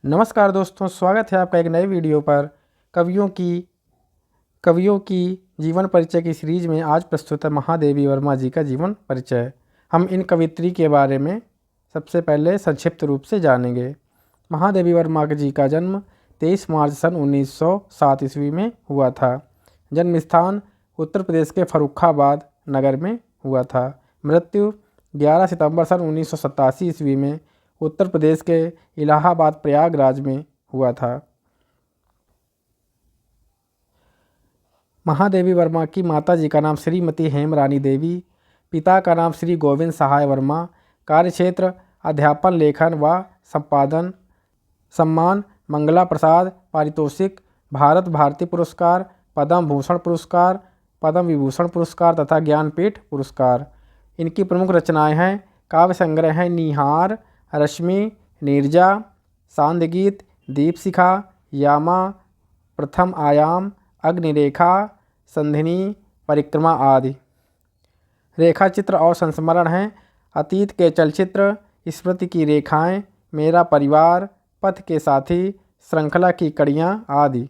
नमस्कार दोस्तों, स्वागत है आपका एक नए वीडियो पर। कवियों की जीवन परिचय की सीरीज में आज प्रस्तुत है महादेवी वर्मा जी का जीवन परिचय। हम इन कवियत्री के बारे में सबसे पहले संक्षिप्त रूप से जानेंगे। महादेवी वर्मा जी का जन्म 23 मार्च सन 1907 ईस्वी में हुआ था। जन्म स्थान उत्तर प्रदेश के फर्रुखाबाद नगर में हुआ था। मृत्यु 11 सितंबर सन 1987 ईस्वी में उत्तर प्रदेश के इलाहाबाद प्रयागराज में हुआ था। महादेवी वर्मा की माता जी का नाम श्रीमती हेमरानी देवी, पिता का नाम श्री गोविंद सहाय वर्मा। कार्यक्षेत्र अध्यापन, लेखन व संपादन। सम्मान मंगला प्रसाद पारितोषिक, भारत भारती पुरस्कार, पद्म भूषण पुरस्कार, पद्म विभूषण पुरस्कार तथा ज्ञानपीठ पुरस्कार। इनकी प्रमुख रचनाएं हैं काव्य संग्रह हैं निहार, रश्मि, नीरजा, सांदगीत, दीपशिखा, यामा, प्रथम आयाम, अग्निरेखा, संधिनी, परिक्रमा आदि। रेखा चित्र और संस्मरण हैं अतीत के चलचित्र, स्मृति की रेखाएं, मेरा परिवार, पथ के साथी, श्रृंखला की कड़ियाँ आदि।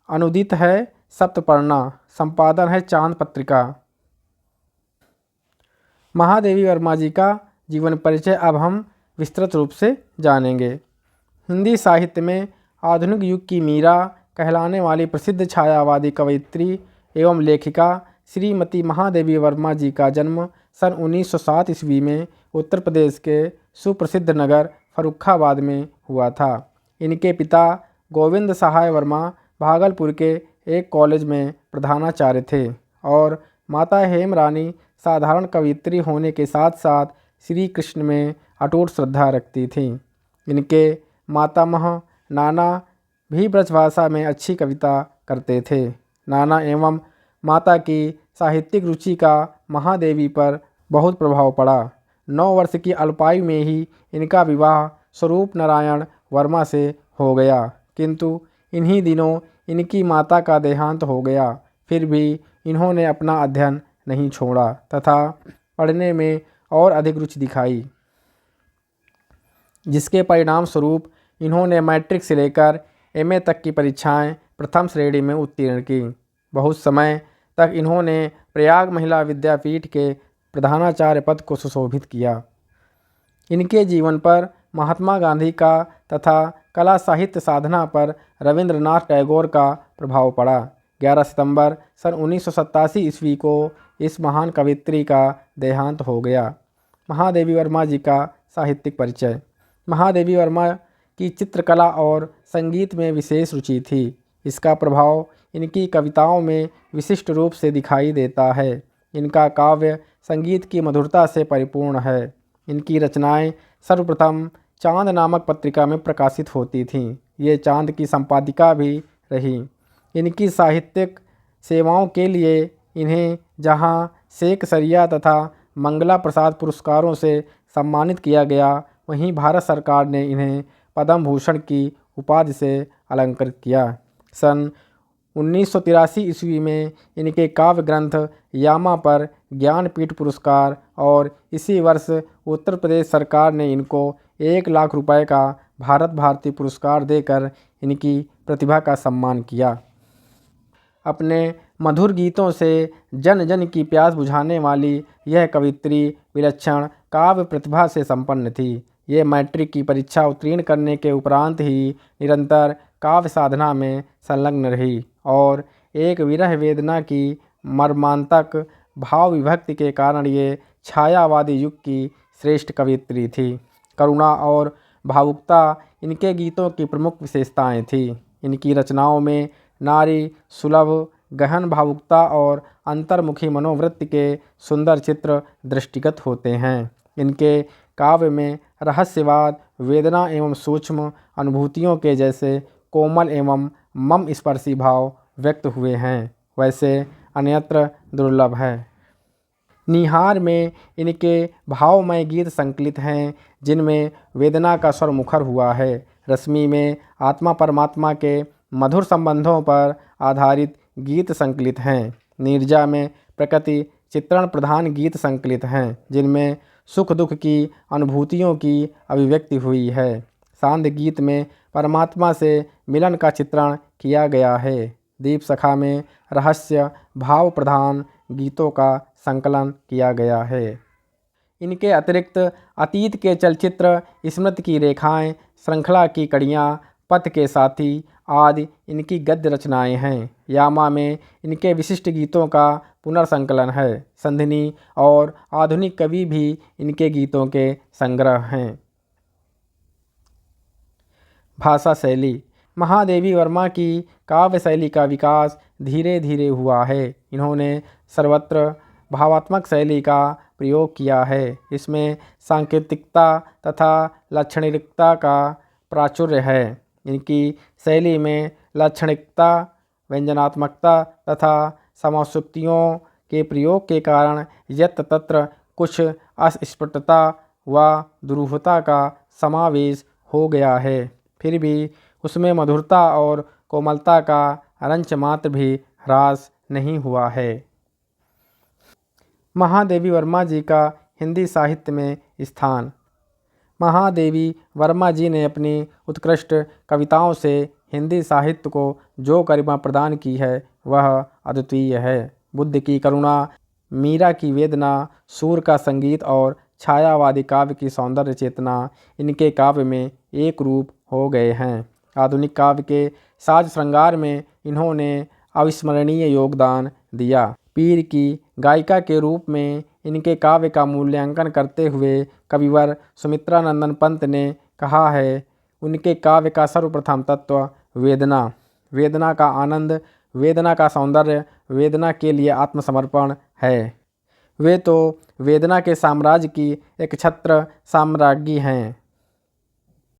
अनुदित है सप्तपर्णा, संपादन है चांद पत्रिका। महादेवी वर्मा जी का जीवन परिचय अब हम विस्तृत रूप से जानेंगे। हिंदी साहित्य में आधुनिक युग की मीरा कहलाने वाली प्रसिद्ध छायावादी कवयित्री एवं लेखिका श्रीमती महादेवी वर्मा जी का जन्म सन 1907 ईस्वी में उत्तर प्रदेश के सुप्रसिद्ध नगर फर्रुखाबाद में हुआ था। इनके पिता गोविंद सहाय वर्मा भागलपुर के एक कॉलेज में प्रधानाचार्य थे और माता हेमरानी साधारण कवयित्री होने के साथ साथ श्री कृष्ण में अटूट श्रद्धा रखती थीं। इनके मातामह नाना भी ब्रजभाषा में अच्छी कविता करते थे। नाना एवं माता की साहित्यिक रुचि का महादेवी पर बहुत प्रभाव पड़ा। 9 वर्ष की अल्पायु में ही इनका विवाह स्वरूप नारायण वर्मा से हो गया, किंतु इन्हीं दिनों इनकी माता का देहांत हो गया। फिर भी इन्होंने अपना अध्ययन नहीं छोड़ा तथा पढ़ने में और अधिक रुचि दिखाई, जिसके परिणाम स्वरूप इन्होंने मैट्रिक से लेकर एमए तक की परीक्षाएं प्रथम श्रेणी में उत्तीर्ण की। बहुत समय तक इन्होंने प्रयाग महिला विद्यापीठ के प्रधानाचार्य पद को सुशोभित किया। इनके जीवन पर महात्मा गांधी का तथा कला साहित्य साधना पर रविंद्रनाथ टैगोर का प्रभाव पड़ा। 11 सितंबर सन 1987 ईस्वी को इस महान कवयित्री का देहांत हो गया। महादेवी वर्मा जी का साहित्यिक परिचय। महादेवी वर्मा की चित्रकला और संगीत में विशेष रुचि थी। इसका प्रभाव इनकी कविताओं में विशिष्ट रूप से दिखाई देता है। इनका काव्य संगीत की मधुरता से परिपूर्ण है। इनकी रचनाएं सर्वप्रथम चांद नामक पत्रिका में प्रकाशित होती थीं। ये चांद की संपादिका भी रही। इनकी साहित्यिक सेवाओं के लिए इन्हें जहां शेख सरिया तथा मंगला प्रसाद पुरस्कारों से सम्मानित किया गया, वहीं भारत सरकार ने इन्हें पद्म भूषण की उपाधि से अलंकृत किया। सन 1983 ईस्वी में इनके काव्य ग्रंथ यामा पर ज्ञानपीठ पुरस्कार और इसी वर्ष उत्तर प्रदेश सरकार ने इनको 1 लाख रुपए का भारत भारती पुरस्कार देकर इनकी प्रतिभा का सम्मान किया। अपने मधुर गीतों से जन जन की प्यास बुझाने वाली यह कवयित्री विलक्षण काव्य प्रतिभा से संपन्न थी। ये मैट्रिक की परीक्षा उत्तीर्ण करने के उपरांत ही निरंतर काव्य साधना में संलग्न रही और एक विरह वेदना की मर्मांतक भाव विभक्ति के कारण ये छायावादी युग की श्रेष्ठ कवयित्री थी। करुणा और भावुकता इनके गीतों की प्रमुख विशेषताएं थी। इनकी रचनाओं में नारी सुलभ गहन भावुकता और अंतर्मुखी मनोवृत्ति के सुंदर चित्र दृष्टिगत होते हैं। इनके काव्य में रहस्यवाद, वेदना एवं सूक्ष्म अनुभूतियों के जैसे कोमल एवं मम स्पर्शी भाव व्यक्त हुए हैं, वैसे अन्यत्र दुर्लभ है। निहार में इनके भावमय गीत संकलित हैं, जिनमें वेदना का स्वर मुखर हुआ है। रश्मि में आत्मा परमात्मा के मधुर संबंधों पर आधारित गीत संकलित हैं। नीरजा में प्रकृति चित्रण प्रधान गीत संकलित हैं, जिनमें सुख दुख की अनुभूतियों की अभिव्यक्ति हुई है। सांद गीत में परमात्मा से मिलन का चित्रण किया गया है। दीप सखा में रहस्य भाव प्रधान गीतों का संकलन किया गया है। इनके अतिरिक्त अतीत के चलचित्र, स्मृति की रेखाएं, श्रृंखला की कड़ियाँ, पथ के साथी आदि इनकी गद्य रचनाएं हैं। यामा में इनके विशिष्ट गीतों का पुनर्संकलन है। संधिनी और आधुनिक कवि भी इनके गीतों के संग्रह हैं। भाषा शैली। महादेवी वर्मा की काव्य शैली का विकास धीरे धीरे हुआ है। इन्होंने सर्वत्र भावात्मक शैली का प्रयोग किया है। इसमें सांकेतिकता तथा लाक्षणिकता का प्राचुर्य है। इनकी शैली में लाक्षणिकता, व्यंजनात्मकता तथा समासुक्तियों के प्रयोग के कारण यत्र तत्र कुछ अस्फुटता व दुरूहता का समावेश हो गया है। फिर भी उसमें मधुरता और कोमलता का अंश मात्र भी ह्रास नहीं हुआ है। महादेवी वर्मा जी का हिंदी साहित्य में स्थान। महादेवी वर्मा जी ने अपनी उत्कृष्ट कविताओं से हिंदी साहित्य को जो गरिमा प्रदान की है वह अद्वितीय है। बुद्ध की करुणा, मीरा की वेदना, सूर का संगीत और छायावादी काव्य की सौंदर्य चेतना इनके काव्य में एक रूप हो गए हैं। आधुनिक काव्य के साज श्रृंगार में इन्होंने अविस्मरणीय योगदान दिया। पीर की गायिका के रूप में इनके काव्य का मूल्यांकन करते हुए कविवर सुमित्रा नंदन पंत ने कहा है, उनके काव्य का सर्वप्रथम तत्व वेदना, वेदना का आनंद, वेदना का सौंदर्य, वेदना के लिए आत्मसमर्पण है। वे तो वेदना के साम्राज्य की एक छत्र साम्राज्ञी हैं।